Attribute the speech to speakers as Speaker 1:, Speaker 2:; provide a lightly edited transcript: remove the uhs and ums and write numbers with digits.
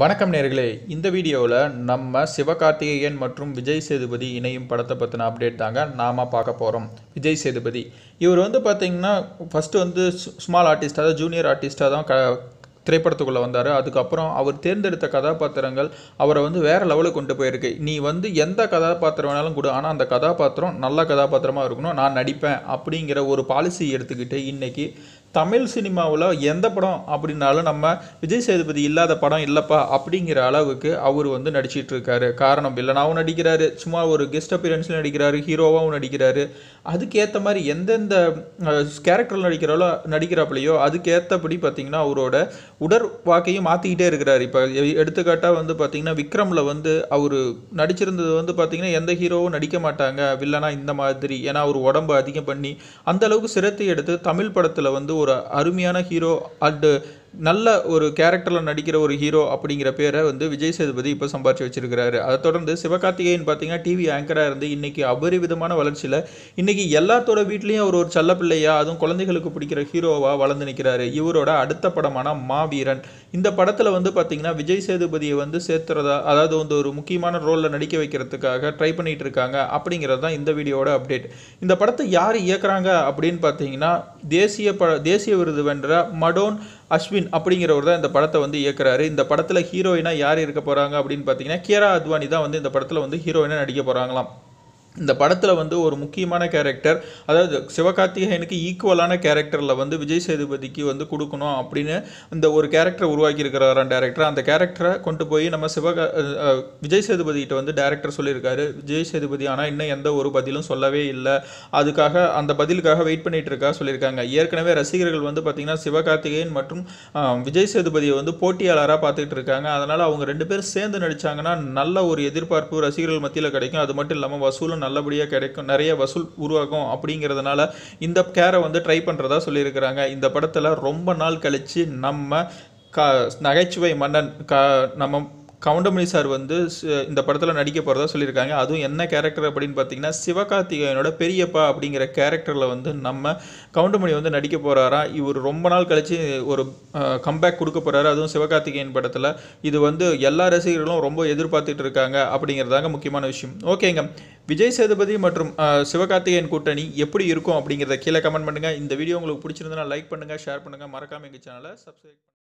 Speaker 1: வணக்கம் நேயர்களே, இந்த வீடியோவில் நம்ம சிவகார்த்திகேயன் மற்றும் விஜய் சேதுபதி இணையும் படத்தை பற்றின அப்டேட் தாங்க நாம பார்க்க போகிறோம். விஜய் சேதுபதி இவர் பார்த்தீங்கன்னா ஃபஸ்ட்டு ஸ்மால் ஆர்டிஸ்ட், அதாவது ஜூனியர் ஆர்டிஸ்டாக தான் திரைப்படத்துக்குள்ளே வந்தார். அதுக்கப்புறம் அவர் தேர்ந்தெடுத்த கதாபாத்திரங்கள் அவரை வேறு லெவலுக்கு கொண்டு போயிருக்கு. நீ எந்த கதாபாத்திரம் வேணாலும் கொடு, ஆனால் அந்த கதாபாத்திரம் நல்ல கதாபாத்திரமாக இருக்கணும், நான் நடிப்பேன் அப்படிங்கிற ஒரு பாலிசி எடுத்துக்கிட்டு இன்றைக்கி தமிழ் சினிமாவில் எந்த படம் அப்படின்னாலும் நம்ம விஜய் சேதுபதி இல்லாத படம் இல்லைப்பா அப்படிங்கிற அளவுக்கு அவர் நடிச்சிட்டு இருக்காரு. காரணம், வில்லனாகவும் நடிக்கிறாரு, சும்மா ஒரு கெஸ்ட் அப்பியரன்ஸில் நடிக்கிறாரு, ஹீரோவாகவும் நடிக்கிறாரு. அதுக்கேற்ற மாதிரி எந்தெந்த கேரக்டரில் நடிக்கிறாப்புலையோ அதுக்கேற்றபடி பார்த்திங்கன்னா அவரோட உடற்வாக்கையும் மாற்றிக்கிட்டே இருக்கிறார். இப்போ எடுத்துக்காட்டாக பார்த்திங்கன்னா விக்ரமில் அவர் நடிச்சிருந்தது பார்த்திங்கன்னா எந்த ஹீரோவும் நடிக்க மாட்டாங்க வில்லனா இந்த மாதிரி, ஏன்னா அவர் உடம்பு அதிகம் பண்ணி அந்த அளவுக்கு சிரத்தை எடுத்து தமிழ் படத்தில் ஒரு அருமையான ஹீரோ அண்டு நல்ல ஒரு கேரக்டரில் நடிக்கிற ஒரு ஹீரோ அப்படிங்கிற பேரை விஜய் சேதுபதி இப்போ சம்பாரிச்சு வச்சிருக்கிறாரு. அதை தொடர்ந்து சிவகார்த்திகேயன் பார்த்தீங்கன்னா டிவி ஆங்கராக இருந்து இன்றைக்கி அபரிவிதமான வளர்ச்சியில் இன்றைக்கி எல்லாத்தோட வீட்லேயும் அவர் ஒரு செல்ல பிள்ளையா, அதுவும் குழந்தைகளுக்கு பிடிக்கிற ஹீரோவாக வளர்ந்து நிற்கிறாரு. இவரோட அடுத்த படமான மாவீரன், இந்த படத்தில் பார்த்தீங்கன்னா விஜய் சேதுபதியை சேர்த்துறதா, அதாவது ஒரு முக்கியமான ரோலில் நடிக்க வைக்கிறதுக்காக ட்ரை பண்ணிட்டு இருக்காங்க அப்படிங்கிறது தான் இந்த வீடியோட அப்டேட். இந்த படத்தை யார் இயக்குறாங்க அப்படின்னு பார்த்தீங்கன்னா தேசிய விருது வென்ற மடோன் அஸ்வின் அப்படிங்கிறவர் தான் இந்த படத்தை இயக்குறாரு. இந்த படத்தில் ஹீரோயினாக யார் இருக்க போகிறாங்க அப்படின்னு பார்த்தீங்கன்னா கியாரா அத்வானி தான் இந்த படத்தில் ஹீரோயினாக நடிக்க போகிறாங்களாம். இந்த படத்தில் ஒரு முக்கியமான கேரக்டர், அதாவது சிவகார்த்திகேயனுக்கு ஈக்குவலான கேரக்டரில் விஜய் சேதுபதிக்கு கொடுக்கணும் அப்படின்னு இந்த ஒரு கேரக்டரை உருவாக்கியிருக்கிறாராம் டேரக்டர். அந்த கேரக்டரை கொண்டு போய் நம்ம விஜய் சேதுபதிகிட்ட டேரக்டர் சொல்லியிருக்காரு. விஜய் சேதுபதி ஆனால் இன்னும் எந்த ஒரு பதிலும் சொல்லவே இல்லை, அதுக்காக அந்த பதிலுக்காக வெயிட் பண்ணிட்டு இருக்கா சொல்லியிருக்காங்க. ஏற்கனவே ரசிகர்கள் பார்த்திங்கன்னா சிவகார்த்திகேயன் மற்றும் விஜய் சேதுபதியை போட்டியாளராக பார்த்துக்கிட்டு இருக்காங்க. அதனால் அவங்க ரெண்டு பேரும் சேர்ந்து நடித்தாங்கன்னா நல்ல ஒரு எதிர்பார்ப்பு ரசிகர்கள் மத்தியில் கிடைக்கும். அது மட்டும் இல்லாமல் வசூலும் நல்லபடியாக கிடைக்கும், நிறைய வசூல் உருவாகும். அப்படிங்கிறதுனால இந்த கேரை ட்ரை பண்ணுறதா சொல்லியிருக்கிறாங்க. இந்த படத்தில் ரொம்ப நாள் கழித்து நம்ம நகைச்சுவை மன்னன் நம்ம கவுண்டமணி சார் இந்த படத்தில் நடிக்க போகிறதா சொல்லியிருக்காங்க. அதுவும் என்ன கேரக்டர் அப்படின்னு பார்த்தீங்கன்னா சிவகார்த்திகேயனோட பெரியப்பா அப்படிங்கிற கேரக்டரில் நம்ம கவுண்டமணி நடிக்க போகிறாரா. இவர் ரொம்ப நாள் கழித்து ஒரு கம்பேக் கொடுக்க போகிறாரு, அதுவும் சிவகார்த்திகேயன் படத்தில். இது எல்லா ரசிகர்களும் ரொம்ப எதிர்பார்த்துட்டு இருக்காங்க அப்படிங்கிறதாங்க முக்கியமான விஷயம். ஓகேங்க, விஜய் சேதுபதி மற்றும் சிவகார்த்திகேயன் கூட்டணி எப்படி இருக்கும் அப்படிங்கிறத கீழே கமெண்ட் பண்ணுங்கள். இந்த வீடியோ உங்களுக்கு பிடிச்சிருந்தனா லைக் பண்ணுங்கள், ஷேர் பண்ணுங்கள், மறக்காமல் எங்கள் சேனலை சப்ஸ்கிரைப் பண்ணுங்கள்.